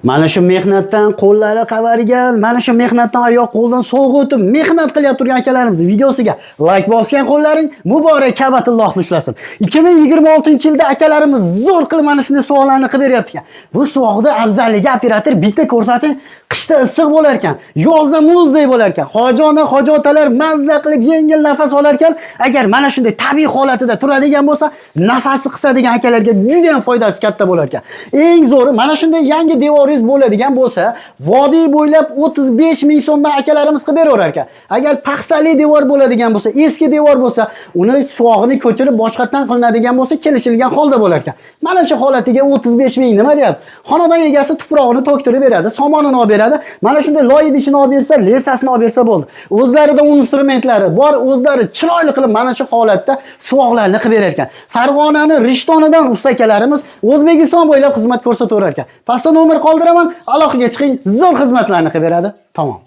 Mana shu mehnatdan qo'llari qavarigan, mana shu mehnatdan oyoq qo'ldan so'g'ib o'tib, mehnat qilyapti turgan akalarimiz videosiga like bosgan qo'llaring muborak Ka'batullohni ushlasin. 2026-yilda akalarimiz zo'r qilib mana shunday savollarni qilib beryapti ekan. Bu savolda afzalligi operator bitta ko'rsating, qishda issiq bo'lar ekan, yozda muzdek bo'lar ekan. Hojiona, hoji otalar mazza qilib yengil nafas olar ekan. Agar mana shunday tabiiy holatida turadigan bo'lsa, nafasi qisadigan akalarga juda ham foydasi katta bo'lar ekan. Eng zo'ri mana shunday yangi devoringiz bo'ladigan bo'lsa, vodiy bo'ylab 35 ming so'mdan akalarimiz qilib beraverar ekan. Agar paxsali devor bo'ladigan bo'lsa, eski devor bo'lsa, uni suvog'ini ko'chirib boshqatdan qilinadigan bo'lsa, kelishilgan holda bo'lar ekan. Mana shu holatiga 35 ming nima deyapti? Xonadon egasi tuprog'ini to'ktirib beradi, somonini olib beradi. Mana shunday loy idishini olib bersa, lesasini olib bersa bo'ldi. O'zlarida instrumentlari bor, o'zlari chiroyli qilib mana shu holatda suvoqlarni qilib berar ekan. Farg'onani Rishtonidan ustakalarimiz O'zbekiston bo'ylab xizmat ko'rsataverar ekan. Pastda nomer qoldiraman, aloqaga chiqing, zo'r xizmatlarni qilib beradi. Tamom.